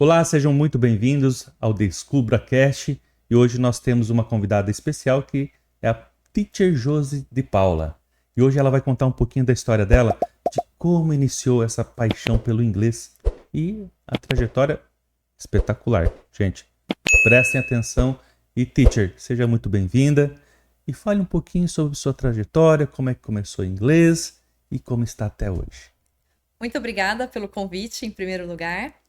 Olá, sejam muito bem-vindos ao DescubraCast e hoje nós temos uma convidada especial que é a Teacher Josi de Paula. E hoje ela vai contar um pouquinho da história dela, de como iniciou essa paixão pelo inglês e a trajetória espetacular. Gente, prestem atenção e Teacher, seja muito bem-vinda e fale um pouquinho sobre sua trajetória, como é que começou em inglês e como está até hoje. Muito obrigada pelo convite, em primeiro lugar.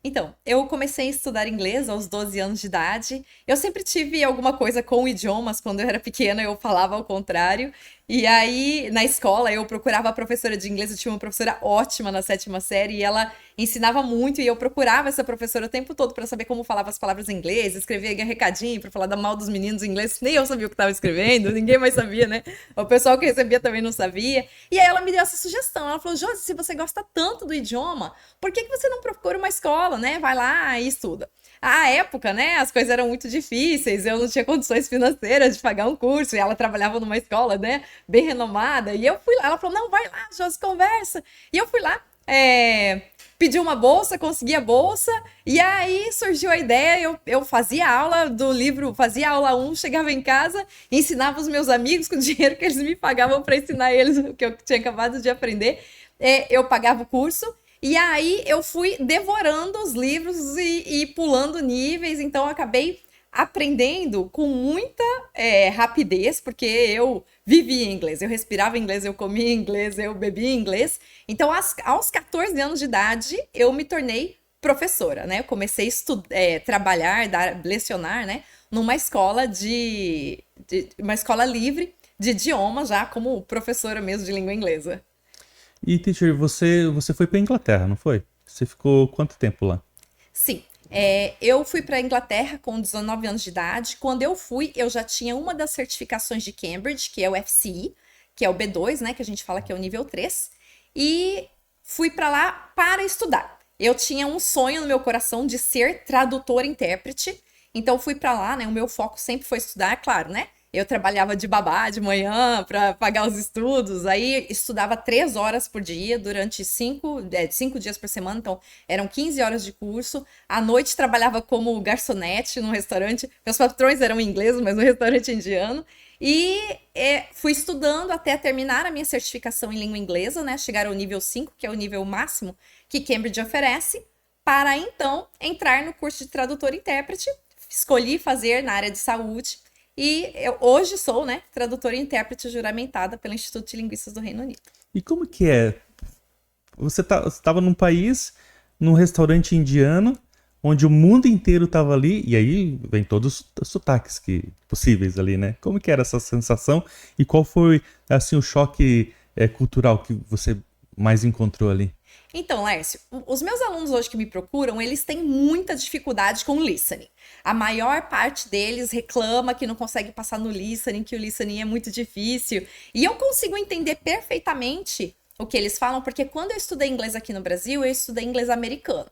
Então, eu comecei a estudar inglês aos 12 anos de idade. Eu sempre tive alguma coisa com idiomas. Quando eu era pequena, eu falava ao contrário. E aí, na escola, eu procurava a professora de inglês. Eu tinha uma professora ótima na 7ª série e ela ensinava muito. E eu procurava essa professora o tempo todo para saber como falava as palavras em inglês. Escrevia recadinho para falar da mal dos meninos em inglês. Nem eu sabia o que estava escrevendo, ninguém mais sabia, né? O pessoal que recebia também não sabia. E aí ela me deu essa sugestão. Ela falou, Josi, se você gosta tanto do idioma, por que você não procura uma escola, né? Vai lá e estuda. À época, né, as coisas eram muito difíceis, eu não tinha condições financeiras de pagar um curso, e ela trabalhava numa escola, né, bem renomada, e eu fui lá, ela falou, não, vai lá, Josi, conversa. E eu fui lá, pedi uma bolsa, consegui a bolsa, e aí surgiu a ideia, eu fazia aula do livro, fazia aula 1, chegava em casa, ensinava os meus amigos com o dinheiro que eles me pagavam para ensinar eles o que eu tinha acabado de aprender, eu pagava o curso. E aí eu fui devorando os livros e pulando níveis, então eu acabei aprendendo com muita rapidez, porque eu vivia em inglês, eu respirava em inglês, eu comia em inglês, eu bebia em inglês. Então, aos 14 anos de idade, eu me tornei professora, né? Eu comecei a trabalhar, lecionar, né? Numa escola uma escola livre de idiomas, já como professora mesmo de língua inglesa. E, Teacher, você foi para Inglaterra, não foi? Você ficou quanto tempo lá? Sim, eu fui para a Inglaterra com 19 anos de idade. Quando eu fui, eu já tinha uma das certificações de Cambridge, que é o FCE, que é o B2, né, que a gente fala que é o nível 3, e fui para lá para estudar. Eu tinha um sonho no meu coração de ser tradutor-intérprete, então fui para lá, né, o meu foco sempre foi estudar, claro, né? Eu trabalhava de babá de manhã para pagar os estudos, aí estudava 3 horas por dia durante 5 dias por semana, então eram 15 horas de curso. À noite trabalhava como garçonete num restaurante, meus patrões eram ingleses, mas no restaurante indiano. E fui estudando até terminar a minha certificação em língua inglesa, né? Chegar ao nível 5, que é o nível máximo que Cambridge oferece, para então entrar no curso de tradutor e intérprete. Escolhi fazer na área de saúde. E eu hoje sou, né, tradutora e intérprete juramentada pelo Instituto de Linguistas do Reino Unido. E como que é? Você estava num país, num restaurante indiano, onde o mundo inteiro estava ali, e aí vem todos os sotaques possíveis ali, né? Como que era essa sensação e qual foi, assim, o choque cultural que você mais encontrou ali? Então, Lércio, os meus alunos hoje que me procuram, eles têm muita dificuldade com o listening. A maior parte deles reclama que não consegue passar no listening, que o listening é muito difícil. E eu consigo entender perfeitamente o que eles falam, porque quando eu estudei inglês aqui no Brasil, eu estudei inglês americano.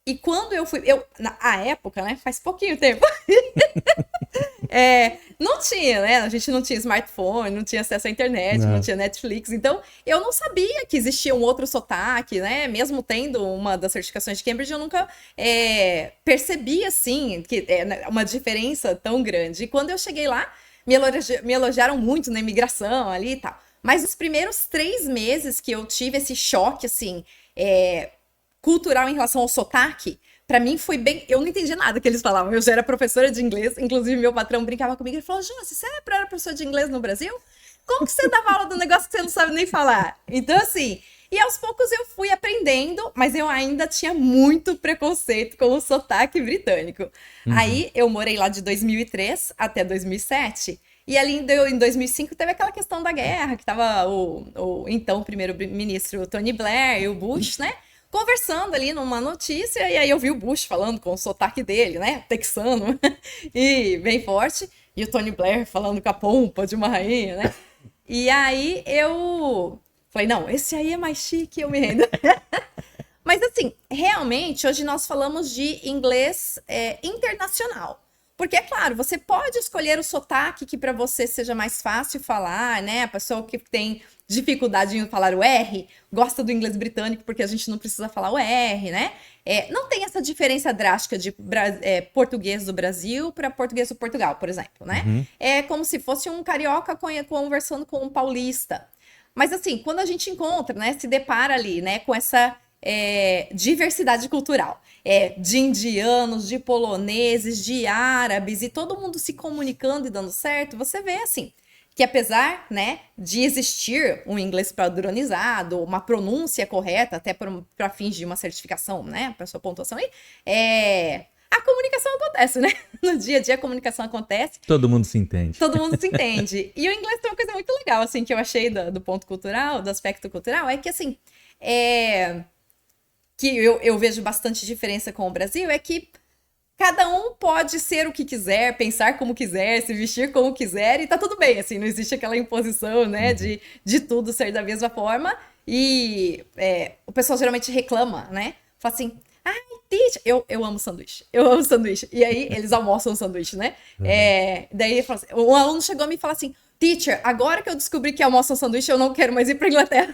E quando eu fui... na época, né? Faz pouquinho tempo. Não tinha, né? A gente não tinha smartphone, não tinha acesso à internet, não tinha Netflix. Então, eu não sabia que existia um outro sotaque, né? Mesmo tendo uma das certificações de Cambridge, eu nunca percebi, assim, que uma diferença tão grande. E quando eu cheguei lá, me elogiaram muito na imigração ali e tal. Mas os primeiros 3 meses que eu tive esse choque, assim, cultural em relação ao sotaque, pra mim foi bem... Eu não entendi nada que eles falavam. Eu já era professora de inglês, inclusive meu patrão brincava comigo e falou, Josi, você era professora de inglês no Brasil? Como que você dava aula do negócio que você não sabe nem falar? Então, assim... E aos poucos eu fui aprendendo, mas eu ainda tinha muito preconceito com o sotaque britânico. Aí eu morei lá de 2003 até 2007, e ali em 2005 teve aquela questão da guerra, que tava o então primeiro-ministro Tony Blair e o Bush, né? Conversando ali numa notícia, e aí eu vi o Bush falando com o sotaque dele, né, texano, e bem forte, e o Tony Blair falando com a pompa de uma rainha, né, e aí eu falei, não, esse aí é mais chique, eu me rendo. Mas assim, realmente, hoje nós falamos de inglês internacional, Porque, é claro, você pode escolher o sotaque que para você seja mais fácil falar, né? A pessoa que tem dificuldade em falar o R gosta do inglês britânico porque a gente não precisa falar o R, né? Não tem essa diferença drástica de português do Brasil para português do Portugal, por exemplo, né? Uhum. É como se fosse um carioca conversando com um paulista. Mas assim, quando a gente encontra, né, se depara ali, né, com essa diversidade cultural, de indianos, de poloneses, de árabes, e todo mundo se comunicando e dando certo, você vê assim, que apesar, né, de existir um inglês padronizado, uma pronúncia correta, até para fins de uma certificação, né, para sua pontuação aí, a comunicação acontece, né? No dia a dia a comunicação acontece. Todo mundo se entende. Todo mundo se entende. E o inglês tem uma coisa muito legal, assim, que eu achei do ponto cultural, do aspecto cultural, é que, assim, que eu vejo bastante diferença com o Brasil, é que cada um pode ser o que quiser, pensar como quiser, se vestir como quiser, e tá tudo bem, assim, não existe aquela imposição, né, de tudo ser da mesma forma, e o pessoal geralmente reclama, né, fala assim, ai, teacher, eu amo sanduíche, e aí eles almoçam sanduíche, né, daí assim, um aluno chegou a me e falou assim, teacher, agora que eu descobri que almoçam sanduíche, eu não quero mais ir pra Inglaterra.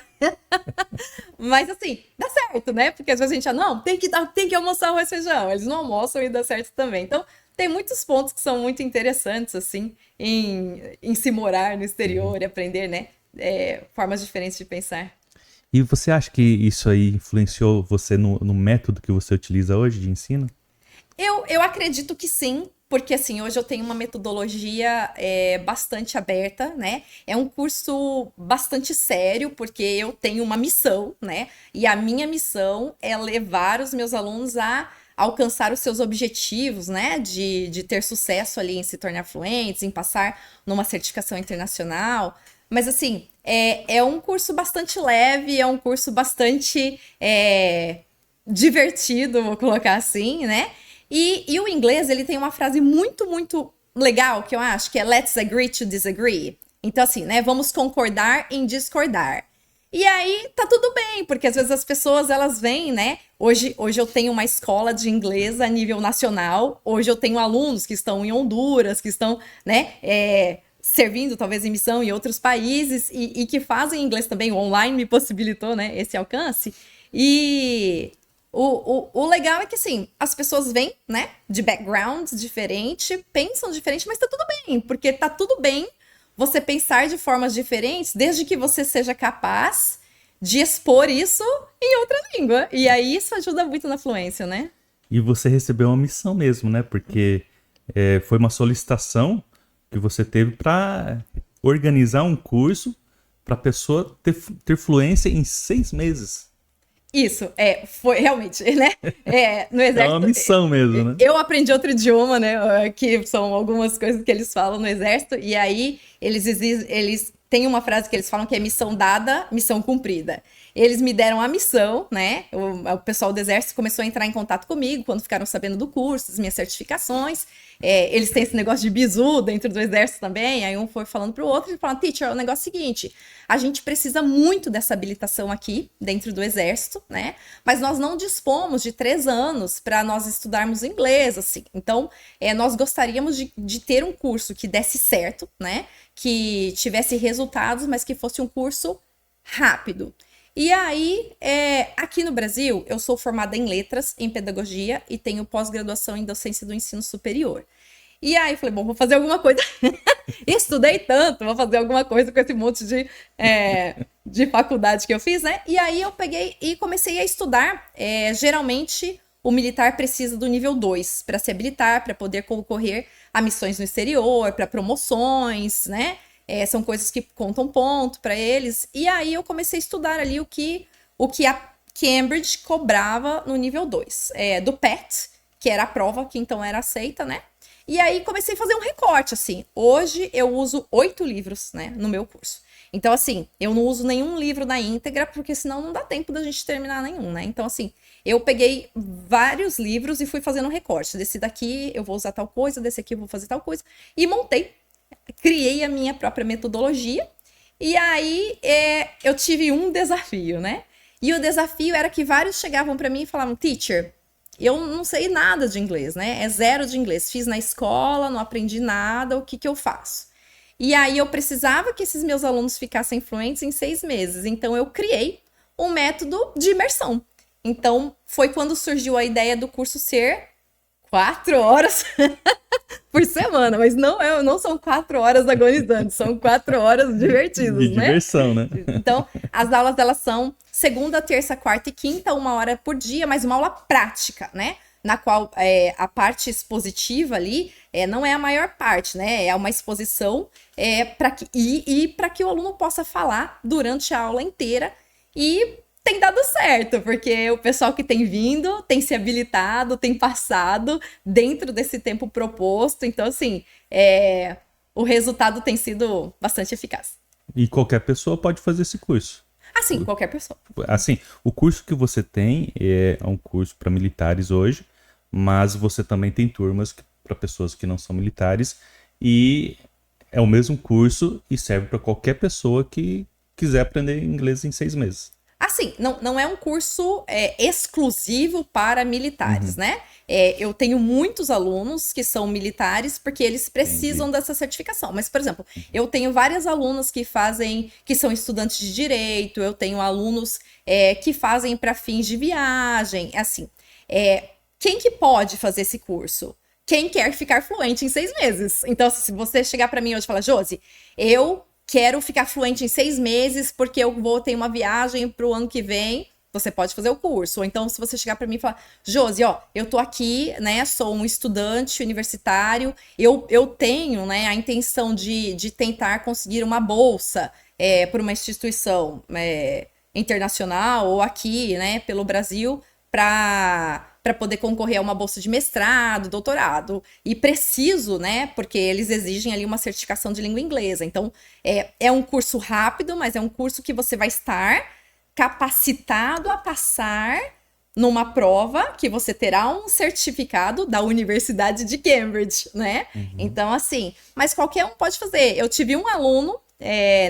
Mas assim, dá certo, né? Porque às vezes a gente não, tem que almoçar arroz e feijão. Eles não almoçam e dá certo também. Então, tem muitos pontos que são muito interessantes, assim, em se morar no exterior e aprender, né? Formas diferentes de pensar. E você acha que isso aí influenciou você no método que você utiliza hoje de ensino? Eu acredito que sim, porque assim, hoje eu tenho uma metodologia bastante aberta, né? É um curso bastante sério, porque eu tenho uma missão, né? E a minha missão é levar os meus alunos a alcançar os seus objetivos, né? De ter sucesso ali em se tornar fluentes, em passar numa certificação internacional. Mas assim, é um curso bastante leve, é um curso bastante divertido, vou colocar assim, né? E o inglês, ele tem uma frase muito, muito legal, que eu acho, que é let's agree to disagree. Então, assim, né, vamos concordar em discordar. E aí, tá tudo bem, porque às vezes as pessoas, elas vêm, né, hoje eu tenho uma escola de inglês a nível nacional, hoje eu tenho alunos que estão em Honduras, que estão, né, servindo talvez em missão em outros países e que fazem inglês também, o online me possibilitou, né, esse alcance. E o legal é que, assim, as pessoas vêm, né, de backgrounds diferentes, pensam diferente, mas tá tudo bem, porque tá tudo bem você pensar de formas diferentes, desde que você seja capaz de expor isso em outra língua. E aí isso ajuda muito na fluência, né? E você recebeu uma missão mesmo, né? Porque foi uma solicitação que você teve para organizar um curso para a pessoa ter fluência em 6 meses. Isso, foi realmente, né? No exército. É uma missão mesmo, né? Eu aprendi outro idioma, né? Que são algumas coisas que eles falam no exército, e aí eles têm uma frase que eles falam que é missão dada, missão cumprida. Eles me deram a missão, né? O pessoal do exército começou a entrar em contato comigo quando ficaram sabendo do curso, das minhas certificações. Eles têm esse negócio de bizu dentro do exército também. Aí um foi falando pro outro e falando, teacher, o negócio é o seguinte, a gente precisa muito dessa habilitação aqui dentro do exército, né? Mas nós não dispomos de 3 anos para nós estudarmos inglês, assim. Então, nós gostaríamos de ter um curso que desse certo, né? Que tivesse resultados, mas que fosse um curso rápido. E aí, aqui no Brasil, eu sou formada em letras, em pedagogia e tenho pós-graduação em docência do ensino superior. E aí, falei, bom, vou fazer alguma coisa. Estudei tanto, vou fazer alguma coisa com esse monte de faculdade que eu fiz, né? E aí eu peguei e comecei a estudar. Geralmente, o militar precisa do nível 2 para se habilitar, para poder concorrer a missões no exterior, para promoções, né? São coisas que contam ponto para eles. E aí eu comecei a estudar ali o que a Cambridge cobrava no nível 2. Do PET, que era a prova que então era aceita, né? E aí comecei a fazer um recorte, assim. Hoje eu uso 8 livros, né, no meu curso. Então, assim, eu não uso nenhum livro na íntegra, porque senão não dá tempo da gente terminar nenhum, né? Então, assim, eu peguei vários livros e fui fazendo um recorte. Desse daqui eu vou usar tal coisa, desse aqui eu vou fazer tal coisa. E montei. Criei a minha própria metodologia e aí eu tive um desafio, né? E o desafio era que vários chegavam para mim e falavam, teacher, eu não sei nada de inglês, né? É zero de inglês. Fiz na escola, não aprendi nada, o que que eu faço? E aí eu precisava que esses meus alunos ficassem fluentes em 6 meses. Então eu criei um método de imersão. Então foi quando surgiu a ideia do curso ser 4 horas por semana, mas não são 4 horas agonizantes, são 4 horas divertidas, De né? diversão, né? Então, as aulas delas são segunda, terça, quarta e quinta, 1 hora por dia, mas uma aula prática, né? Na qual a parte expositiva ali não é a maior parte, né? É uma exposição para que o aluno possa falar durante a aula inteira. E tem dado certo, porque o pessoal que tem vindo tem se habilitado, tem passado dentro desse tempo proposto. Então, assim, o resultado tem sido bastante eficaz. E qualquer pessoa pode fazer esse curso. Assim, qualquer pessoa. Assim, o curso que você tem é um curso para militares hoje, mas você também tem turmas para pessoas que não são militares e é o mesmo curso e serve para qualquer pessoa que quiser aprender inglês em 6 meses. Assim, não é um curso exclusivo para militares, né? Eu tenho muitos alunos que são militares porque eles precisam dessa certificação. Mas, por exemplo, eu tenho várias alunas que são estudantes de direito, eu tenho alunos que fazem para fins de viagem. Assim, quem que pode fazer esse curso? Quem quer ficar fluente em 6 meses. Então, se você chegar para mim hoje e falar, Josi, eu quero ficar fluente em 6 meses porque eu vou ter uma viagem para o ano que vem, você pode fazer o curso. Ou então, se você chegar para mim e falar, Josi, ó, eu tô aqui, né, sou um estudante universitário, eu tenho, né, a intenção de tentar conseguir uma bolsa por uma instituição internacional ou aqui, né, pelo Brasil, para poder concorrer a uma bolsa de mestrado, doutorado. E preciso, né? Porque eles exigem ali uma certificação de língua inglesa. Então, é um curso rápido, mas é um curso que você vai estar capacitado a passar numa prova que você terá um certificado da Universidade de Cambridge, né? Então, assim, mas qualquer um pode fazer. Eu tive um aluno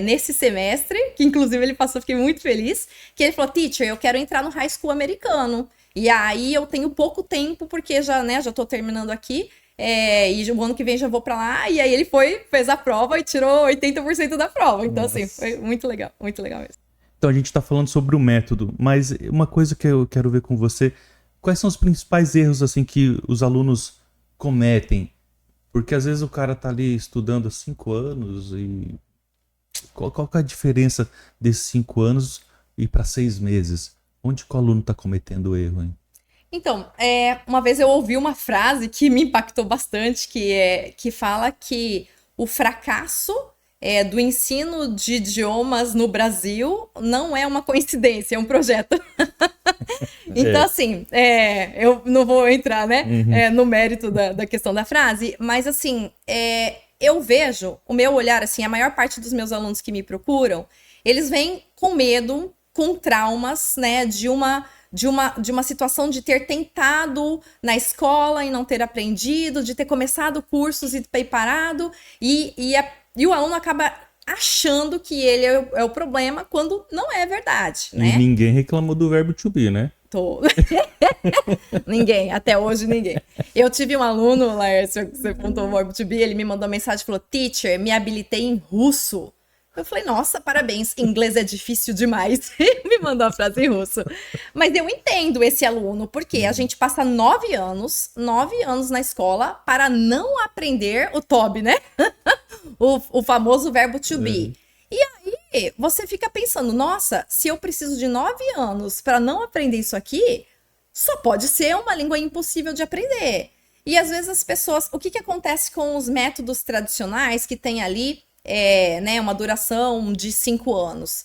nesse semestre, que inclusive ele passou, fiquei muito feliz, que ele falou, teacher, eu quero entrar no high school americano. E aí eu tenho pouco tempo, porque já tô terminando aqui, e o ano que vem já vou pra lá. E aí ele fez a prova e tirou 80% da prova. Então, assim, foi muito legal mesmo. Então a gente está falando sobre o método, mas uma coisa que eu quero ver com você, quais são os principais erros assim que os alunos cometem? Porque às vezes o cara tá ali estudando há 5 anos e qual que é a diferença desses 5 anos e para 6 meses? Onde que o aluno está cometendo o erro, hein? Então, uma vez eu ouvi uma frase que me impactou bastante, que fala que o fracasso do ensino de idiomas no Brasil não é uma coincidência, é um projeto. Então, assim, eu não vou entrar, né, no mérito da questão da frase, mas, assim, eu vejo, o meu olhar, assim, a maior parte dos meus alunos que me procuram, eles vêm com medo, com traumas, né, de uma situação de ter tentado na escola e não ter aprendido, de ter começado cursos e ter parado, e o aluno acaba achando que ele é o problema, quando não é verdade, né? E ninguém reclamou do verbo to be, né? Ninguém, até hoje ninguém. Eu tive um aluno, Laércio, que você contou o verbo to be, ele me mandou uma mensagem e falou, teacher, me habilitei em russo. Eu falei, nossa, parabéns, inglês é difícil demais. Me mandou a frase em russo. Mas eu entendo esse aluno, porque a gente passa 9 anos na escola para não aprender o TOB, né? o famoso verbo to be. E aí, você fica pensando, nossa, se eu preciso de 9 anos para não aprender isso aqui, só pode ser uma língua impossível de aprender. E às vezes as pessoas, o que acontece com os métodos tradicionais que tem ali, né, uma duração de 5 anos.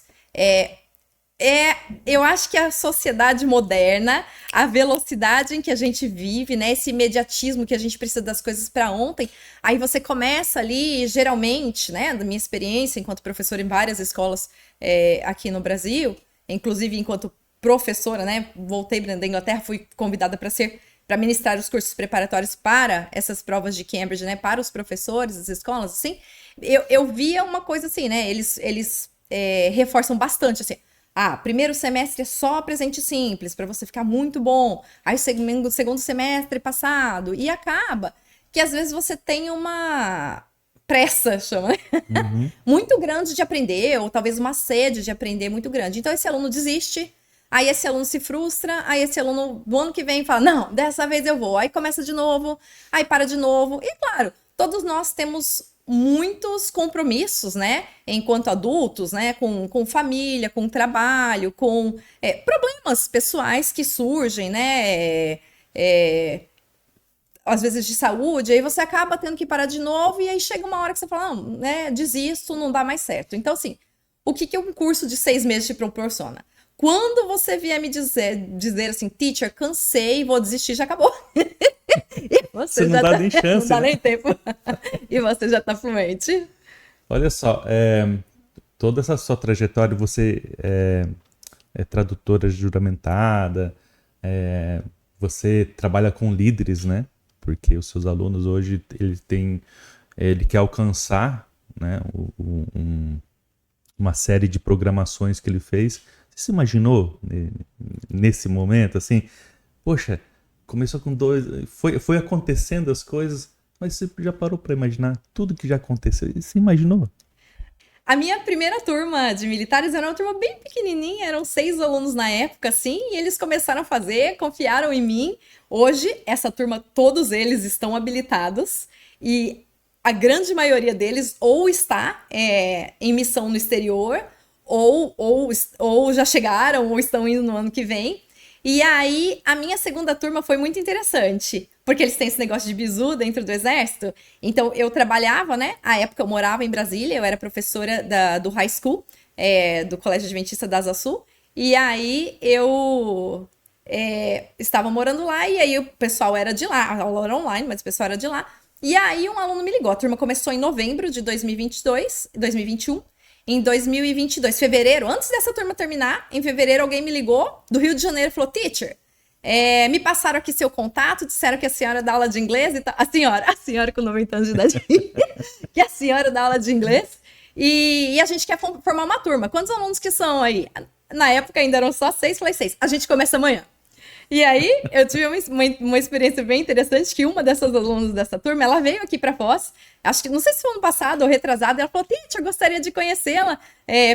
Eu acho que a sociedade moderna, a velocidade em que a gente vive, né, esse imediatismo que a gente precisa das coisas para ontem, aí você começa ali, geralmente, né, da minha experiência enquanto professora em várias escolas aqui no Brasil, inclusive enquanto professora, né, voltei da Inglaterra, fui convidada para ministrar os cursos preparatórios para essas provas de Cambridge, né, para os professores das escolas, assim, eu via uma coisa assim, né, eles reforçam bastante, assim, Primeiro semestre é só presente simples, para você ficar muito bom. Aí o segundo semestre passado. E acaba que às vezes você tem uma pressa, chama, né? Uhum. Muito grande de aprender, ou talvez uma sede de aprender muito grande. Então esse aluno desiste, aí esse aluno se frustra, aí esse aluno do ano que vem fala, não, dessa vez eu vou. Aí começa de novo, aí para de novo. E claro, todos nós temos muitos compromissos, né? Enquanto adultos, né? Com família, com trabalho, com problemas pessoais que surgem, né? Às vezes de saúde, aí você acaba tendo que parar de novo, e aí chega uma hora que você fala, não, né, desisto, não dá mais certo. Então, assim, o que um curso de 6 meses te proporciona? Quando você vier me dizer assim, teacher, cansei, vou desistir, já acabou. E Você não dá nem chance, não dá né? nem tempo. E você já tá fluente. Olha só, toda essa sua trajetória, você é tradutora juramentada, você trabalha com líderes, né? Porque os seus alunos hoje, ele quer alcançar, né, uma série de programações que ele fez. Você se imaginou nesse momento, assim, poxa, começou com 2, foi acontecendo as coisas, mas você já parou para imaginar tudo que já aconteceu? E você imaginou? A minha primeira turma de militares era uma turma bem pequenininha, eram 6 alunos na época, assim, e eles começaram a fazer, confiaram em mim. Hoje, essa turma, todos eles estão habilitados, e a grande maioria deles ou está em missão no exterior, ou já chegaram, ou estão indo no ano que vem. E aí, a minha segunda turma foi muito interessante, porque eles têm esse negócio de bizu dentro do exército. Então, eu trabalhava, né? À época, eu morava em Brasília, eu era professora do high school, do Colégio Adventista da Asa Sul. E aí, eu estava morando lá, e aí o pessoal era de lá, a aula era online, mas o pessoal era de lá. E aí, um aluno me ligou, a turma começou em novembro de 2021. Em 2022, fevereiro, antes dessa turma terminar, em fevereiro alguém me ligou do Rio de Janeiro e falou, teacher, me passaram aqui seu contato, disseram que a senhora dá aula de inglês e tal. A senhora com 90 anos de idade, que a senhora dá aula de inglês e a gente quer formar uma turma. Quantos alunos que são aí? Na época ainda eram só 6, falei 6. A gente começa amanhã. E aí, eu tive uma experiência bem interessante, que uma dessas alunas dessa turma, ela veio aqui para Foz, acho que, não sei se foi ano passado ou retrasado, ela falou, teacher, eu gostaria de conhecê-la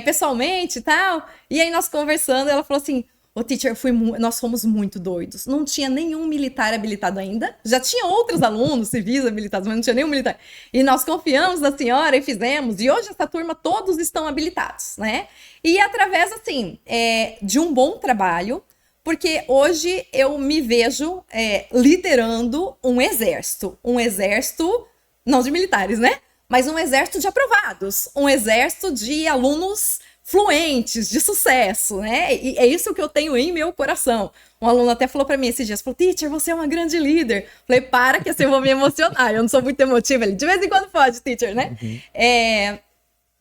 pessoalmente e tal. E aí, nós conversando, ela falou assim, teacher, nós fomos muito doidos, não tinha nenhum militar habilitado ainda, já tinha outros alunos civis habilitados, mas não tinha nenhum militar. E nós confiamos na senhora e fizemos, e hoje essa turma, todos estão habilitados, né? E através, assim, de um bom trabalho, porque hoje eu me vejo liderando um exército não de militares, né? Mas um exército de aprovados, um exército de alunos fluentes, de sucesso, né? E é isso que eu tenho em meu coração. Um aluno até falou para mim esses dias, falou, teacher, você é uma grande líder. Falei, para que assim eu vou me emocionar, eu não sou muito emotiva. Ele, de vez em quando pode, teacher, né? Uhum.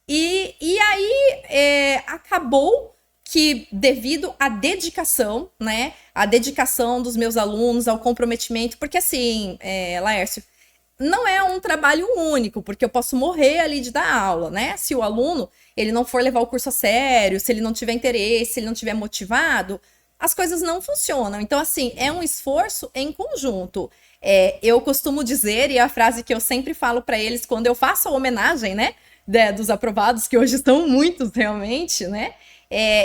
E aí acabou que devido à dedicação, né, a dedicação dos meus alunos, ao comprometimento, porque assim, Laércio, não é um trabalho único, porque eu posso morrer ali de dar aula, né? Se o aluno, ele não for levar o curso a sério, se ele não tiver interesse, se ele não tiver motivado, as coisas não funcionam. Então, assim, é um esforço em conjunto. Eu costumo dizer, e é a frase que eu sempre falo para eles quando eu faço a homenagem, né, dos aprovados, que hoje estão muitos realmente, né?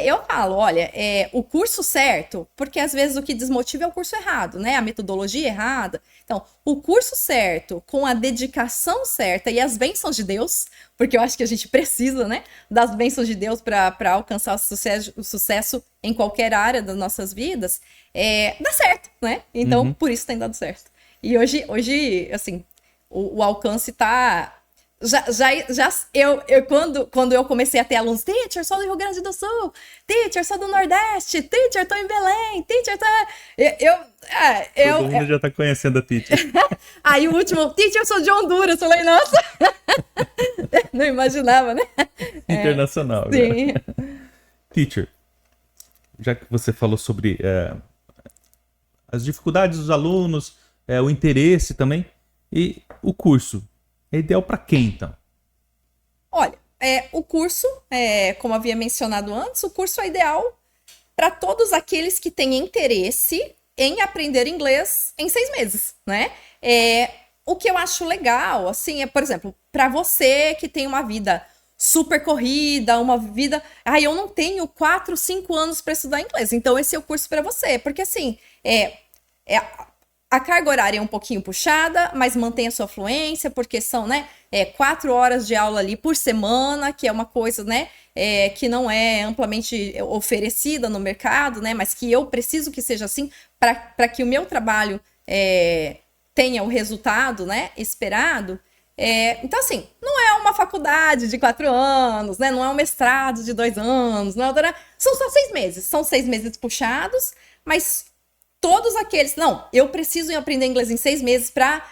Eu falo, olha, o curso certo, porque às vezes o que desmotiva é o curso errado, né? A metodologia errada. Então, o curso certo, com a dedicação certa e as bênçãos de Deus, porque eu acho que a gente precisa, né, das bênçãos de Deus para alcançar o sucesso em qualquer área das nossas vidas, dá certo, né? Então, por isso tem dado certo. E hoje assim, o alcance tá... Quando eu comecei a ter alunos, teacher, sou do Rio Grande do Sul, teacher, sou do Nordeste, teacher, tô em Belém, teacher, tô... Todo mundo já tá conhecendo a teacher. Aí o último, teacher, sou de Honduras, eu falei, nossa, não imaginava, né? Internacional. Sim. Teacher, já que você falou sobre as dificuldades dos alunos, o interesse também, e o curso, é ideal para quem, então? Olha, o curso, como havia mencionado antes, o curso é ideal para todos aqueles que têm interesse em aprender inglês em 6 meses, né? O que eu acho legal, assim, por exemplo, para você que tem uma vida super corrida, uma vida... eu não tenho 4, 5 anos para estudar inglês, então esse é o curso para você, porque assim, a carga horária é um pouquinho puxada, mas mantém a sua fluência, porque são, né, 4 horas de aula ali por semana, que é uma coisa, né, que não é amplamente oferecida no mercado, né, mas que eu preciso que seja assim para que o meu trabalho tenha o resultado, né, esperado. Então, assim, não é uma faculdade de 4 anos, né, não é um mestrado de 2 anos, não é, são só 6 meses, são 6 meses puxados, mas todos aqueles... Não, eu preciso aprender inglês em 6 meses para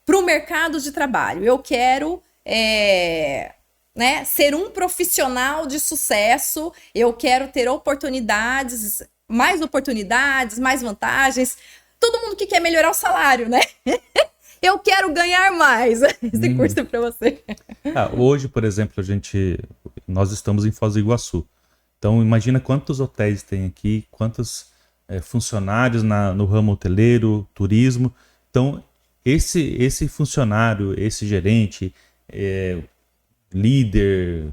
o mercado de trabalho. Eu quero né, ser um profissional de sucesso, eu quero ter oportunidades, mais vantagens. Todo mundo que quer melhorar o salário, né? Eu quero ganhar mais. Esse curso é para você. Hoje, por exemplo, nós estamos em Foz do Iguaçu. Então, imagina quantos hotéis tem aqui, quantos funcionários no ramo hoteleiro, turismo. Então, esse funcionário, esse gerente, líder,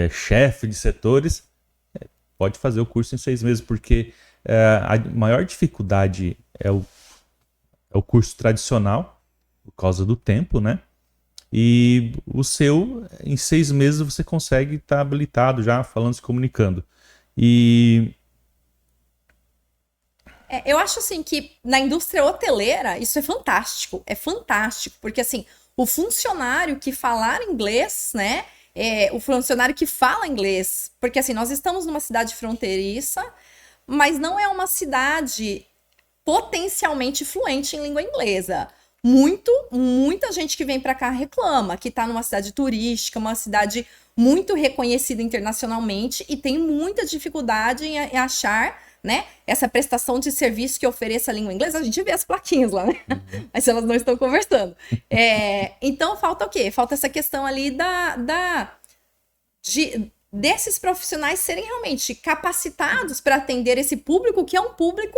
chefe de setores, pode fazer o curso em 6 meses, porque a maior dificuldade é o curso tradicional, por causa do tempo, né? E o seu, em 6 meses, você consegue estar habilitado já, falando, se comunicando. Eu acho, assim, que na indústria hoteleira, isso é fantástico. É fantástico, porque, assim, o funcionário que falar inglês, né? O funcionário que fala inglês, porque, assim, nós estamos numa cidade fronteiriça, mas não é uma cidade potencialmente fluente em língua inglesa. Muita gente que vem para cá reclama que está numa cidade turística, uma cidade muito reconhecida internacionalmente e tem muita dificuldade em achar, né, essa prestação de serviço que ofereça a língua inglesa. A gente vê as plaquinhas lá, né? Mas elas não estão conversando. Então falta o quê? Falta essa questão ali desses profissionais serem realmente capacitados para atender esse público, que é um público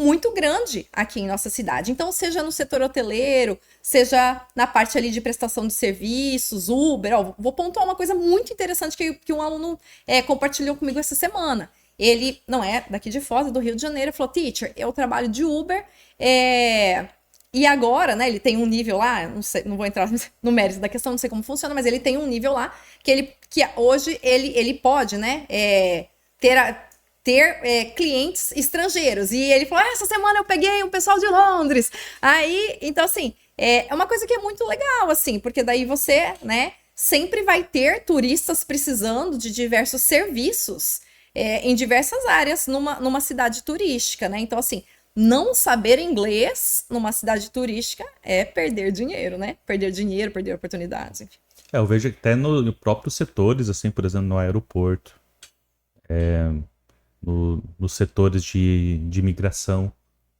muito grande aqui em nossa cidade. Então, seja no setor hoteleiro, seja na parte ali de prestação de serviços, Uber. Vou pontuar uma coisa muito interessante que um aluno compartilhou comigo essa semana. Ele não é daqui de Foz, é do Rio de Janeiro, falou: teacher, eu trabalho de Uber, e agora, né, ele tem um nível lá, não sei, não vou entrar no mérito da questão, não sei como funciona, mas ele tem um nível lá que hoje ele pode, né, ter clientes estrangeiros. E ele falou: essa semana eu peguei um pessoal de Londres. Então, assim, é uma coisa que é muito legal, assim, porque daí você, né, sempre vai ter turistas precisando de diversos serviços em diversas áreas numa cidade turística, né? Então, assim, não saber inglês numa cidade turística é perder dinheiro, né? Perder dinheiro, perder oportunidades, enfim. Eu vejo até nos próprios setores, assim, por exemplo, no aeroporto, nos setores de imigração,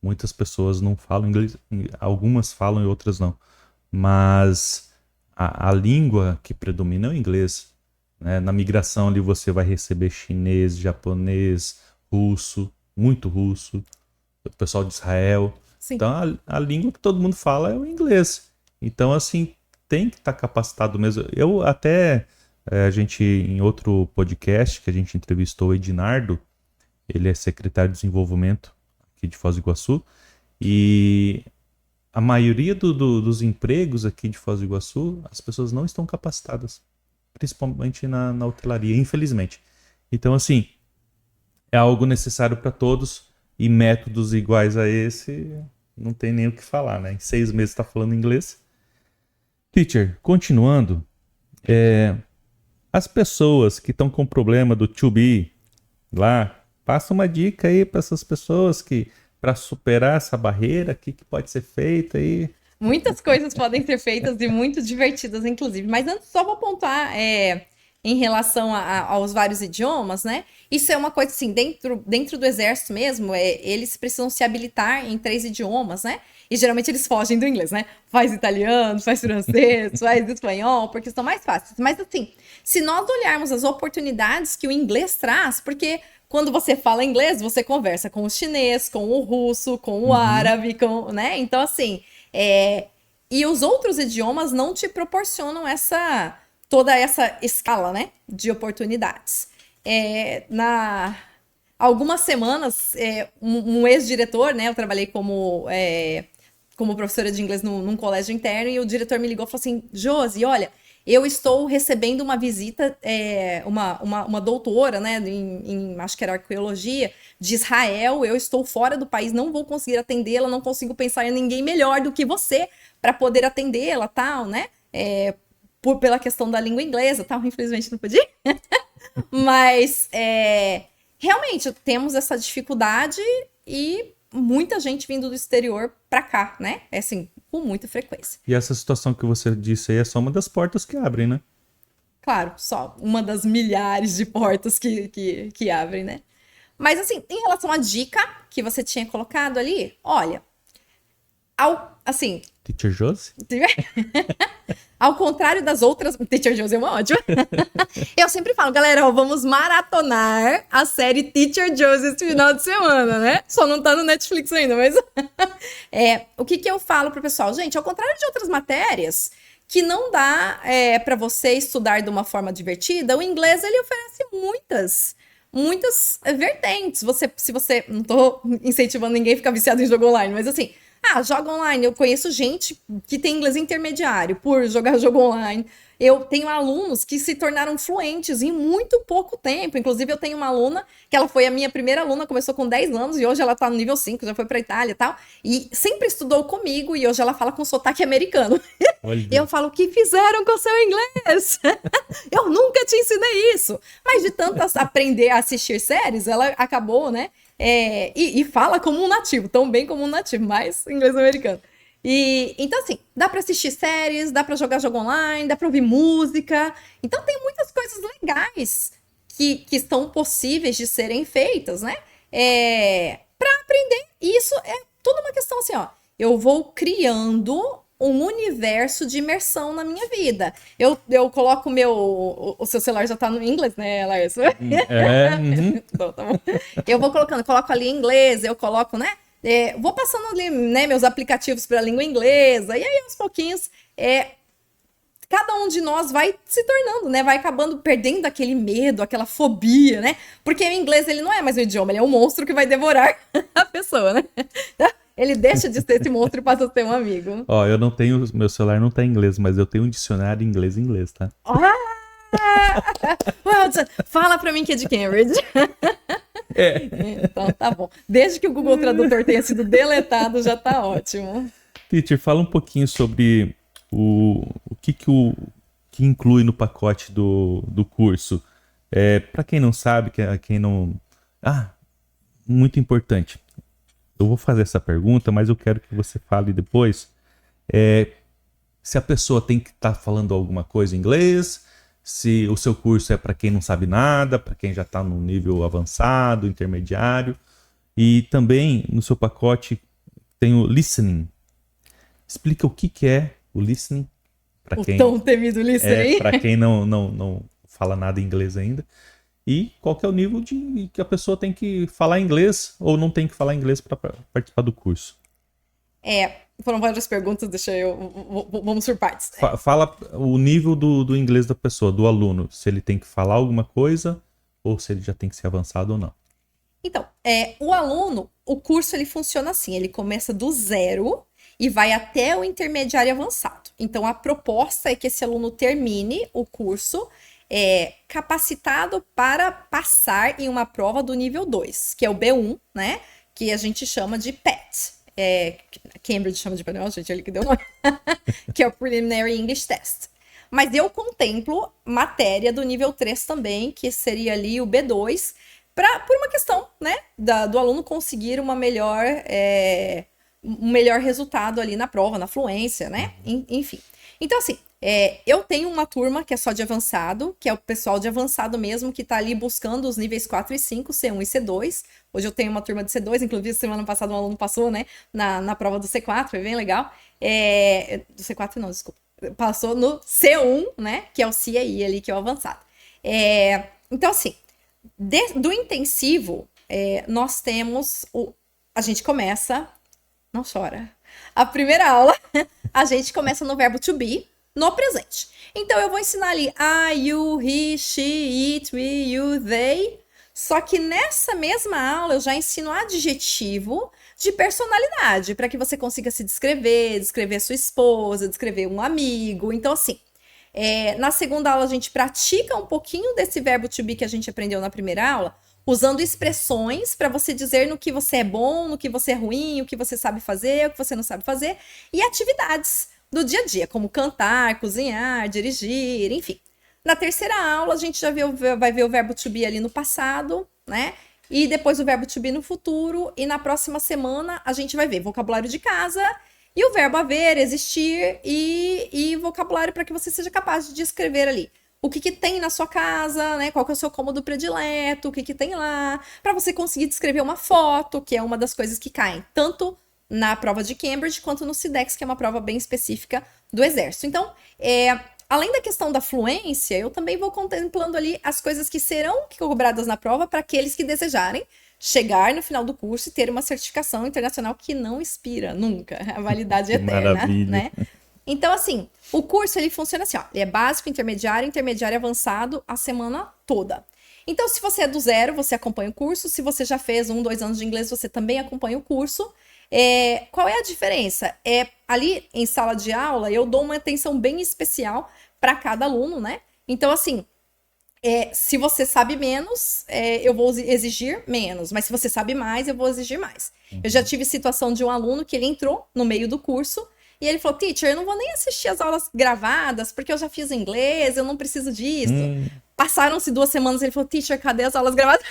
muitas pessoas não falam inglês, algumas falam e outras não, mas a língua que predomina é o inglês, né? Na migração ali você vai receber chinês, japonês, russo, muito russo, o pessoal de Israel. Sim. Então a língua que todo mundo fala é o inglês. Então, assim, tem que estar capacitado mesmo. Eu até, a gente, em outro podcast que a gente entrevistou o Edinardo, ele é secretário de desenvolvimento aqui de Foz do Iguaçu, e a maioria dos empregos aqui de Foz do Iguaçu, as pessoas não estão capacitadas, principalmente na hotelaria, infelizmente. Então, assim, é algo necessário para todos, e métodos iguais a esse, não tem nem o que falar, né? Em 6 meses está falando inglês. Teacher, continuando, as pessoas que estão com problema do to be lá, passa uma dica aí para essas pessoas que, para superar essa barreira, o que pode ser feito aí? Muitas coisas podem ser feitas e muito divertidas, inclusive. Mas antes, só vou pontuar em relação aos vários idiomas, né? Isso é uma coisa assim, dentro do exército mesmo, eles precisam se habilitar em 3 idiomas, né? E geralmente eles fogem do inglês, né? Faz italiano, faz francês, faz espanhol, porque são mais fáceis. Mas assim, se nós olharmos as oportunidades que o inglês traz, porque quando você fala inglês, você conversa com o chinês, com o russo, com o árabe, né? Então assim, e os outros idiomas não te proporcionam toda essa escala, né, de oportunidades. Algumas semanas, um ex-diretor, né, eu trabalhei como professora de inglês num colégio interno, e o diretor me ligou e falou assim, Josi, olha, eu estou recebendo uma visita, uma doutora, né, acho que era arqueologia, de Israel, eu estou fora do país, não vou conseguir atendê-la, não consigo pensar em ninguém melhor do que você para poder atendê-la, tal, né, pela questão da língua inglesa, tal, infelizmente não podia, mas realmente temos essa dificuldade e muita gente vindo do exterior para cá, né, assim, com muita frequência. E essa situação que você disse aí é só uma das portas que abrem, né? Claro, só uma das milhares de portas que abrem, né? Mas assim, em relação à dica que você tinha colocado ali, olha, assim, Teacher Josi? ao contrário das outras, Teacher Josie é uma ótima. Eu sempre falo, galera, ó, vamos maratonar a série Teacher Josie esse final de semana, né? Só não tá no Netflix ainda, mas o que eu falo pro pessoal? Gente, ao contrário de outras matérias que não dá para você estudar de uma forma divertida, o inglês ele oferece muitas vertentes. Se você, não tô incentivando ninguém a ficar viciado em jogo online, mas assim, joga online. Eu conheço gente que tem inglês intermediário por jogar jogo online. Eu tenho alunos que se tornaram fluentes em muito pouco tempo. Inclusive, eu tenho uma aluna que ela foi a minha primeira aluna, começou com 10 anos e hoje ela tá no nível 5, já foi pra Itália e tal. E sempre estudou comigo e hoje ela fala com sotaque americano. E eu falo, o que fizeram com o seu inglês? Eu nunca te ensinei isso. Mas de tanto aprender a assistir séries, ela acabou, né? E fala como um nativo, tão bem como um nativo, mas inglês americano. Então, assim, dá pra assistir séries, dá pra jogar jogo online, dá pra ouvir música. Então, tem muitas coisas legais que estão possíveis de serem feitas, né? Pra aprender. E isso é tudo uma questão assim, ó. Eu vou criando um universo de imersão na minha vida. Eu coloco o seu celular já tá no inglês, né, Larissa? Então, tá bom. Eu vou coloco ali em inglês, eu coloco, né? Vou passando ali, né, meus aplicativos para a língua inglesa, e aí aos pouquinhos, cada um de nós vai se tornando, né, vai acabando perdendo aquele medo, aquela fobia, né, porque o inglês, ele não é mais um idioma, ele é um monstro que vai devorar a pessoa, né, ele deixa de ser esse monstro e passa a ser um amigo. Ó, eu não tenho, meu celular não tá em inglês, mas eu tenho um dicionário inglês, tá? Fala pra mim que é de Cambridge. Então tá bom. Desde que o Google Tradutor tenha sido deletado, já tá ótimo. Teacher, fala um pouquinho sobre o que inclui no pacote do curso. Para quem não sabe, quem não... muito importante. Eu vou fazer essa pergunta, mas eu quero que você fale depois. Se a pessoa tem que estar falando alguma coisa em inglês, se o seu curso é para quem não sabe nada, para quem já está no nível avançado, intermediário. E também no seu pacote tem o listening. Explica o que é o listening. Tão temido listening. Para quem não fala nada em inglês ainda. E qual que é o nível de que a pessoa tem que falar inglês ou não tem que falar inglês para participar do curso. Foram várias perguntas, vamos por partes. Fala o nível do inglês da pessoa, do aluno, se ele tem que falar alguma coisa ou se ele já tem que ser avançado ou não. Então, o aluno, o curso ele funciona assim, ele começa do zero e vai até o intermediário avançado. Então, a proposta é que esse aluno termine o curso capacitado para passar em uma prova do nível 2, que é o B1, né? Que a gente chama de PET. Cambridge chama de PET, gente, ele que deu o nome. Que é o Preliminary English Test. Mas eu contemplo matéria do nível 3 também, que seria ali o B2, por uma questão, né? Do aluno conseguir um melhor resultado ali na prova, na fluência, né? Enfim. Então, assim, Eu tenho uma turma que é só de avançado, que é o pessoal de avançado mesmo, que tá ali buscando os níveis 4 e 5, C1 e C2. Hoje eu tenho uma turma de C2, inclusive semana passada um aluno passou, né, na prova do C4, foi bem legal. Do C4 não, desculpa. Passou no C1, né, que é o CAI ali, que é o avançado. Então, assim, do intensivo, nós temos a gente começa... Não chora. A primeira aula, a gente começa no verbo to be, no presente. Então, eu vou ensinar ali I, you, he, she, it, we, you, they. Só que nessa mesma aula, eu já ensino adjetivo de personalidade, para que você consiga se descrever sua esposa, descrever um amigo. Então, assim, na segunda aula, a gente pratica um pouquinho desse verbo to be que a gente aprendeu na primeira aula, usando expressões para você dizer no que você é bom, no que você é ruim, o que você sabe fazer, o que você não sabe fazer, e atividades do dia a dia, como cantar, cozinhar, dirigir, enfim. Na terceira aula, a gente já vai ver o verbo to be ali no passado, né? E depois o verbo to be no futuro, e na próxima semana a gente vai ver vocabulário de casa e o verbo haver, existir e vocabulário para que você seja capaz de descrever ali o que tem na sua casa, né? Qual que é o seu cômodo predileto, o que tem lá, para você conseguir descrever uma foto, que é uma das coisas que caem, tanto na prova de Cambridge quanto no SIDEX, que é uma prova bem específica do Exército. Então, além da questão da fluência, eu também vou contemplando ali as coisas que serão cobradas na prova para aqueles que desejarem chegar no final do curso e ter uma certificação internacional que não expira nunca, a validade eterna, Maravilha. né? Então, assim, o curso, ele funciona assim, ó, ele é básico, intermediário e avançado a semana toda. Então, se você é do zero, você acompanha o curso. Se você já fez 1, 2 anos de inglês, você também acompanha o curso. Qual é a diferença? Ali em sala de aula, eu dou uma atenção bem especial para cada aluno, né? Então, assim, se você sabe menos, eu vou exigir menos. Mas se você sabe mais, eu vou exigir mais. Eu já tive situação de um aluno que ele entrou no meio do curso e ele falou, teacher, eu não vou nem assistir as aulas gravadas, porque eu já fiz inglês, eu não preciso disso. Passaram-se 2 semanas, ele falou, teacher, cadê as aulas gravadas?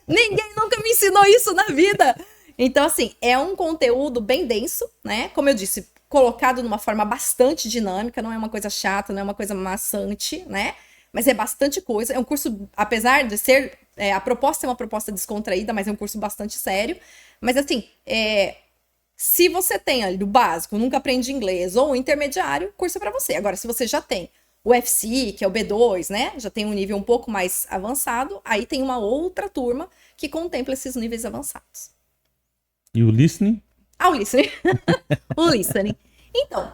Ninguém nunca me ensinou isso na vida. Então, assim, é um conteúdo bem denso, né? Como eu disse, colocado numa forma bastante dinâmica, não é uma coisa chata, não é uma coisa maçante, né? Mas é bastante coisa. É um curso, apesar de ser... a proposta é uma proposta descontraída, mas é um curso bastante sério. Mas, assim, se você tem ali do básico, nunca aprende inglês, ou o intermediário, curso é para você. Agora, se você já tem o FCI, que é o B2, né? Já tem um nível um pouco mais avançado, aí tem uma outra turma que contempla esses níveis avançados. E o listening? O listening. O listening. Então,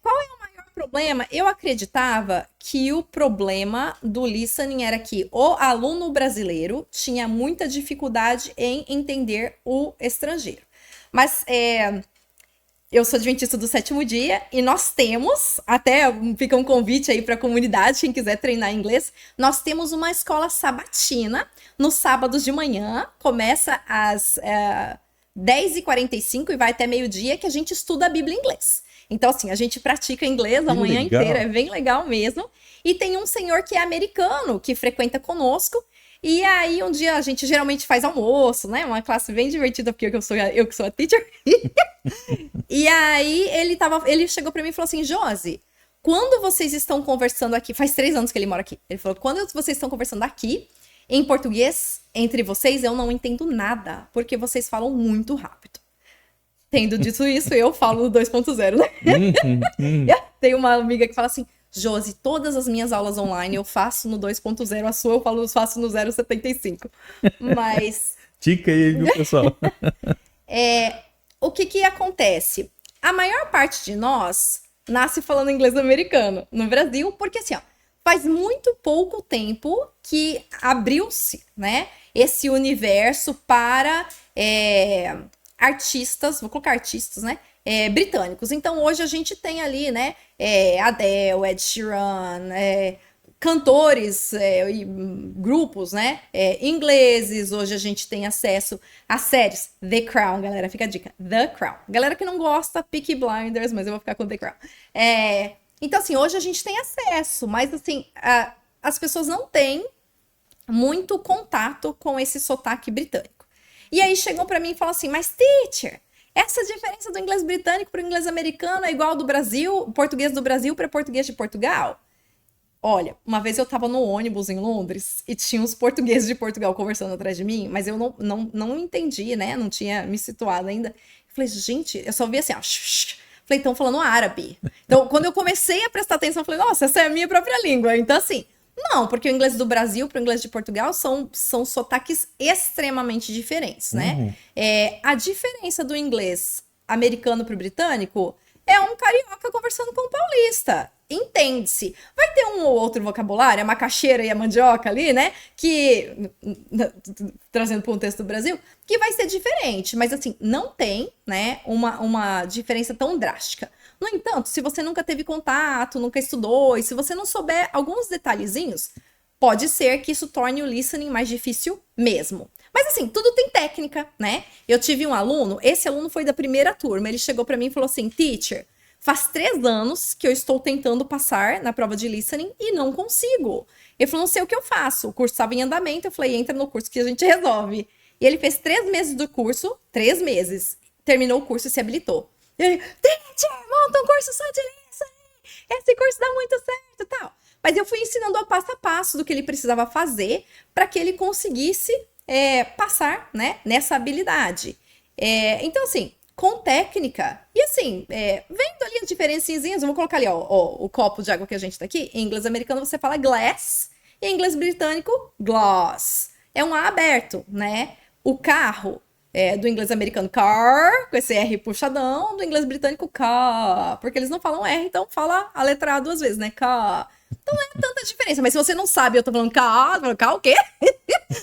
qual é o maior problema? Eu acreditava que o problema do listening era que o aluno brasileiro tinha muita dificuldade em entender o estrangeiro. Mas eu sou adventista do 7º dia e nós temos, até fica um convite aí para a comunidade, quem quiser treinar inglês, nós temos uma escola sabatina nos sábados de manhã, começa às 10h45 e vai até meio-dia, que a gente estuda a Bíblia em inglês. Então, assim, a gente pratica inglês a manhã inteira, é bem legal mesmo. E tem um senhor que é americano, que frequenta conosco. E aí, um dia, a gente geralmente faz almoço, né? Uma classe bem divertida, porque eu que sou a teacher. E aí, ele chegou pra mim e falou assim, Josi, quando vocês estão conversando aqui... Faz 3 anos que ele mora aqui. Ele falou, quando vocês estão conversando aqui, em português, entre vocês, eu não entendo nada, porque vocês falam muito rápido. Tendo dito isso, eu falo no 2.0, né? Tem uma amiga que fala assim, Josi, todas as minhas aulas online eu faço no 2.0, a sua eu faço no 0.75. Mas... Dica aí, viu, pessoal? O que acontece? A maior parte de nós nasce falando inglês americano no Brasil, porque assim, ó, faz muito pouco tempo que abriu-se, né, esse universo para artistas, vou colocar artistas, né, britânicos. Então, hoje a gente tem ali, né, Adele, Ed Sheeran, cantores e grupos, né, ingleses. Hoje a gente tem acesso a séries. The Crown, galera, fica a dica. The Crown. Galera que não gosta, Peaky Blinders, mas eu vou ficar com The Crown. Então, assim, hoje a gente tem acesso, mas, assim, as pessoas não têm muito contato com esse sotaque britânico. E aí chegam pra mim e falam assim, mas teacher, essa diferença do inglês britânico para o inglês americano é igual ao do Brasil, português do Brasil para português de Portugal. Olha, uma vez eu tava no ônibus em Londres e tinha uns portugueses de Portugal conversando atrás de mim, mas eu não entendi, né? Não tinha me situado ainda. Eu falei, gente, eu só vi assim, ó. Falei, estão falando árabe. Então, quando eu comecei a prestar atenção, eu falei, nossa, essa é a minha própria língua. Então, assim, não, porque o inglês do Brasil para o inglês de Portugal são sotaques extremamente diferentes, né? A diferença do inglês americano para o britânico é um carioca conversando com um paulista. Entende-se. Vai ter um ou outro vocabulário, a macaxeira e a mandioca ali, né? Que, trazendo para o contexto do Brasil, que vai ser diferente. Mas, assim, não tem, né, uma diferença tão drástica. No entanto, se você nunca teve contato, nunca estudou, e se você não souber alguns detalhezinhos, pode ser que isso torne o listening mais difícil mesmo. Mas assim, tudo tem técnica, né? Eu tive um aluno, esse aluno foi da primeira turma, ele chegou para mim e falou assim, teacher, faz 3 anos que eu estou tentando passar na prova de listening e não consigo. Ele falou, não sei o que eu faço, o curso estava em andamento, eu falei, entra no curso que a gente resolve. E ele fez 3 meses do curso, 3 meses, terminou o curso e se habilitou. E ele, teacher, monta um curso só de listening, esse curso dá muito certo e tal. Mas eu fui ensinando o passo a passo do que ele precisava fazer para que ele conseguisse passar, né, nessa habilidade. Então, assim, com técnica, e assim, vendo ali as diferencinhas, eu vou colocar ali, ó, o copo de água que a gente tá aqui, em inglês americano você fala glass, e em inglês britânico, gloss. É um A aberto, né? O carro, do inglês americano, car, com esse R puxadão, do inglês britânico, car, porque eles não falam R, então fala a letra A 2 vezes, né? Car. Então não é tanta diferença, mas se você não sabe, eu tô falando car o quê?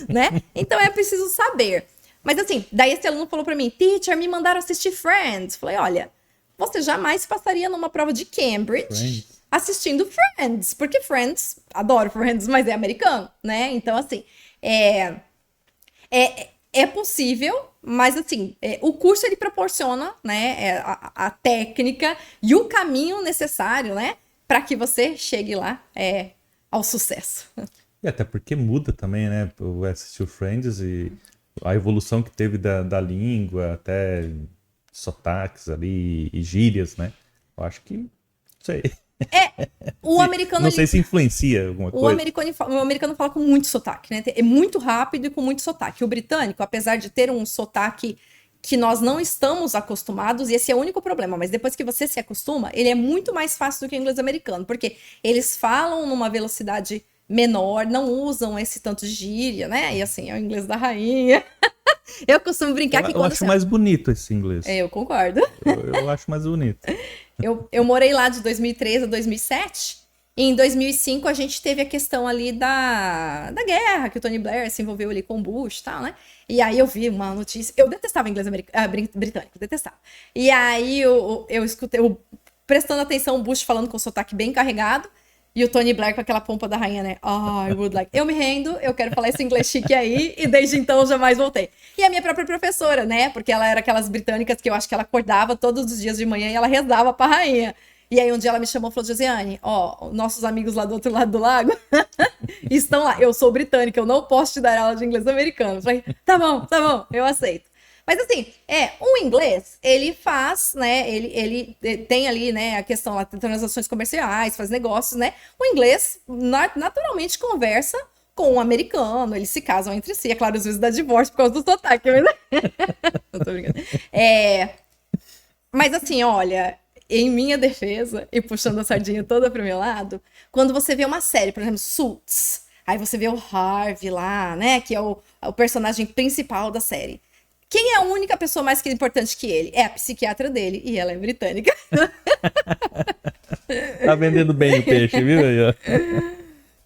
Né? Então é preciso saber. Mas assim, daí esse aluno falou pra mim, teacher, me mandaram assistir Friends. Falei, olha, você jamais passaria numa prova de Cambridge assistindo Friends, porque Friends, adoro Friends, mas é americano, né? Então assim, é possível, mas assim, o curso ele proporciona, né, a técnica e o caminho necessário, né, para que você chegue lá ao sucesso. E até porque muda também, né? Eu assisti o Friends e a evolução que teve da língua, até sotaques ali e gírias, né? Eu acho que, não sei. O americano... Não sei se influencia alguma coisa. O americano fala com muito sotaque, né? É muito rápido e com muito sotaque. O britânico, apesar de ter um sotaque que nós não estamos acostumados, e esse é o único problema, mas depois que você se acostuma, ele é muito mais fácil do que o inglês americano, porque eles falam numa velocidade menor, não usam esse tanto de gíria, né? E assim, é o inglês da rainha. Eu costumo brincar que quando... Eu acho mais bonito esse inglês. Eu concordo. Eu acho mais bonito. Eu morei lá de 2003 a 2007, e em 2005 a gente teve a questão ali da guerra, que o Tony Blair se envolveu ali com o Bush e tal, né? E aí eu vi uma notícia, eu detestava inglês britânico, detestava. E aí eu escutei, prestando atenção, o Bush falando com o sotaque bem carregado, e o Tony Blair com aquela pompa da rainha, né? I would like... Eu me rendo, eu quero falar esse inglês chique aí, e desde então eu jamais voltei. E a minha própria professora, né? Porque ela era aquelas britânicas que eu acho que ela acordava todos os dias de manhã e ela rezava pra rainha. E aí um dia ela me chamou e falou, Josiane, ó, nossos amigos lá do outro lado do lago estão lá. Eu sou britânica, eu não posso te dar aula de inglês americano. Eu falei, tá bom, eu aceito. Mas assim, o inglês, ele faz, né, ele tem ali, né, a questão lá, transações comerciais, faz negócios, né, o inglês naturalmente conversa com o americano, eles se casam entre si, é claro, às vezes dá divórcio por causa do sotaque, mas... Não tô brincando. Mas assim, olha, em minha defesa, e puxando a sardinha toda pro meu lado, quando você vê uma série, por exemplo, Suits, aí você vê o Harvey lá, né, que é o personagem principal da série. Quem é a única pessoa mais importante que ele? É a psiquiatra dele, e ela é britânica. Tá vendendo bem o peixe, viu?